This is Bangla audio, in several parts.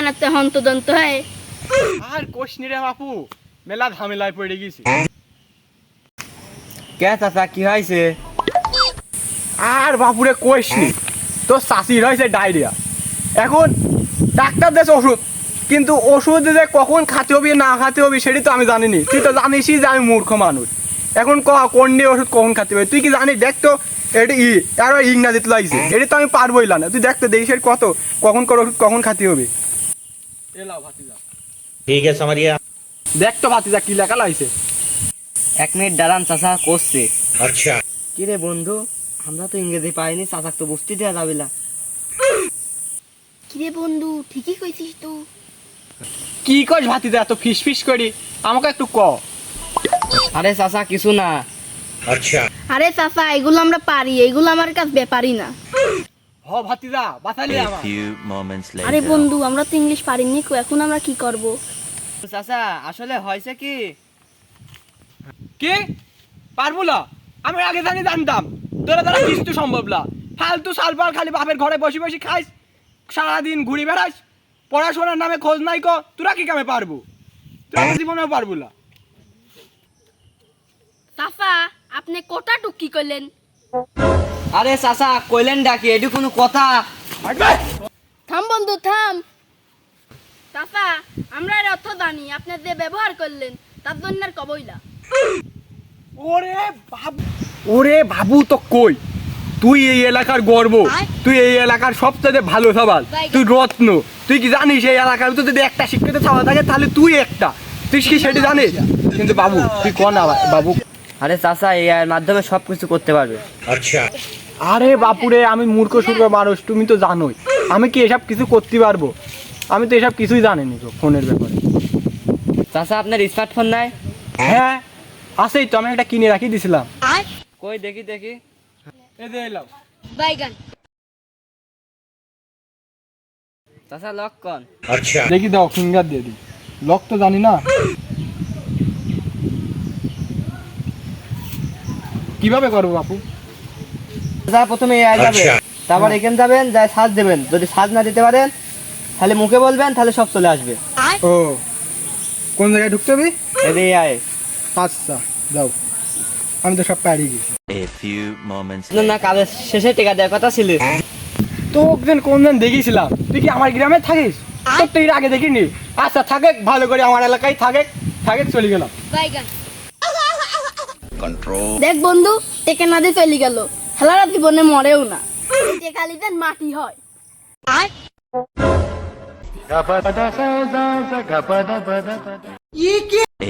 জানাতে হন্তদন্ত হয়। আর কোশনি রে বাপু, মেলা ঝামেলায় পড়ে গেছি। কে চাচা কি হয়েছে? আর বাপুরে কোশনি, তো শাশির হয়েছে ডায়রিয়া। এখন ডাক্তার দেশে ওষুধ, কিন্তু ওষুধ যে কখন খাতে হবে না খাতে হবে সেটা তো আমি জানিনি। তুই তো জানিসই যে আমি মূর্খ মানুষ। এখন কোন নিয়ে ওষুধ কখন খাতে হবে তুই কি জানিস? দেখ তো, এটা আরো ইংরাজিতে লাগছে, এটা তো আমি পারবোই না। তুই দেখ তো দেখিস কত কখন করে ওষুধ কখন খাতে হবে। এলাও ভাতিজা, ठीक है समरिया। দেখ তো ভাতিজা কি লেখা লাগছে। 1 মিনিট দাঁড়ান, চাচা করছে। अच्छा কি রে বন্ধু, আমরা তো ইংরেজি পাইনি, চাচাক তো বুঝতে দেওয়া যাবে না। কিরে বন্ধু, ঠিকই কইছিস তো। কি কস ভাতিজা, এত ফিস ফিস করি, আমাকে একটু ক। আরে চাচা কিছু না। अच्छा আরে চাচা, এগুলো আমরা পারি, এগুলো আমার কাছে ব্যাপারই না। হ ভাতিজা, বাঁচালি A আমার। few moments আরে later. বন্ধু, আমরা তো ইংলিশ পারিনি, এখন আমরা কি করব? চাচা আসলে হয়েছে কি, কি পারবো না? আমি আগে জানতাম তোরা তারা কিছু সম্ভব না। ফালতু সালপাল খালি বাপের ঘরে বসে বসে খাইস, সারাদিন ঘুরি বেড়াস, পড়াশোনার নামে খোঁজ নাই কো। তোরা কি কামে পারবো? তোরা তো জীবনেও পারবো না। চাচা, আপনি কোটা টুকি করলেন? আরে চাচা কইলেন ডাকি, এটি কোনো কথা? থাম বন্ধু থাম। চাচা, আমরা এর অর্থ জানি, আপনি যে ব্যবহার করলেন তার জন্য আর কবইলা। ওরে বাবু তো কই, তুই এই এলাকার গর্ব, তুই এই এলাকার সবচেয়ে ভালো সবাল, তুই রত্ন। তুই কি জানিস এই এলাকার তো যদি একটা শিক্ষিত ছাওয়া থাকে তাহলে তুই একটা, তুই কি সেটা জানিস? কিন্তু বাবু তুই ক না বাবু। আরে চাচা এই এর মাধ্যমে সব কিছু করতে পারবে। अच्छा আরে বাপুরে, আমি মূর্খ সূর্খ মানুষ, তুমি তো জানোই আমি কি এসব কিছু করতে পারবো? আমি তো এসব কিছুই জানিনি তো ফোনের ব্যাপারে। চাচা আপনার স্মার্টফোন নাই? হ্যাঁ আছেই তো, আমি একটা কিনে রাখি দিছিলাম। কই দেখি দেখি। এই যে এলাম। বাইগান। চাচা লক কন। अच्छा দেখি দাও, ফিঙ্গার দিয়ে দিই। লক তো জানি না কিভাবে করবো বাপু। চাচা প্রথমে এই যাবে, আচ্ছা। তারপর এখানে যাবেন, যাই সার্চ দেবেন। যদি সার্চ না দিতে পারেন তাহলে মুখে বলবেন, তাহলে সব চলে আসবে। ও কোন জায়গায় ঢুকতে হবে? এই যে AI। আচ্ছা যাও, আমি তো সব পারি গেছি। A few moments না কালের শেষে টিকা দেওয়ার কথা ছিল। তো একদিন কোন দিন দেখেছিলাম, তুই কি আমার গ্রামে থাকিস? তোর তো এর আগে দেখিনি। আচ্ছা থাকে, ভালো করে আমার এলাকায় থাকে, চলে গেলাম। বাইগান। দেখ বন্ধু, টেকে না দিয়ে চলে গেল, খেলার জীবনে মরেও না। টেকালি দেন মাটি হয়।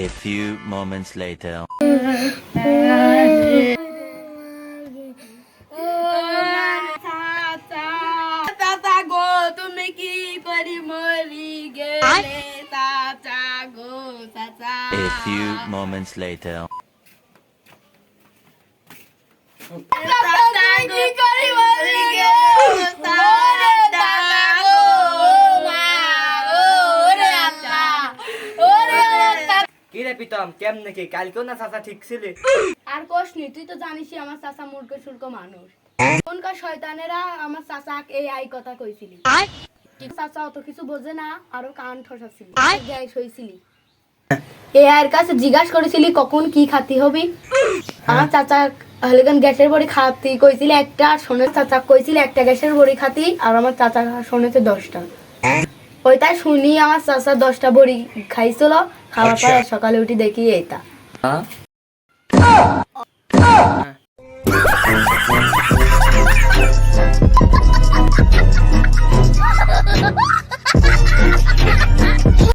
a few moments later. চাচা গো, তুমি কি করি মরি গেলে? চাচা গো চাচা। A few moments later. চাচা কি করি মরি গেলে? চাচা গো মা গো রে চাচা, ওরে চাচা। কি রে পিতম, কেমনে কি কালকেও না চাচা ঠিক ছিলে? আর কোশনি, তুই তো জানিসই আমার চাচা মূর্খ সুর্খ মানুষ। কোনকার শয়তানেরা আমার চাচা এই আই কথা কইছিলি। কিন্তু চাচা অত কিছু বোঝে না, আরো কান ঠসাছিলি, গ্যাস হইছিলি। এ আইয়ের কাছে জিজ্ঞাসা করেছিলি কখন কি খাতি হবি। আমার চাচা হলেগান গ্যাসের বড়ি খাতি কইছিলি একটা, আর সোনের চাচা কইছিলি একটা গ্যাসের বড়ি খাতি, আর আমার চাচা শোনেছে 10টা। ওইটাই শুনি আমার চাচা 10টা বড়ি খাইছিল, খাওয়ার পর সকালে উঠি দেখি এইটা। হ্যাঁ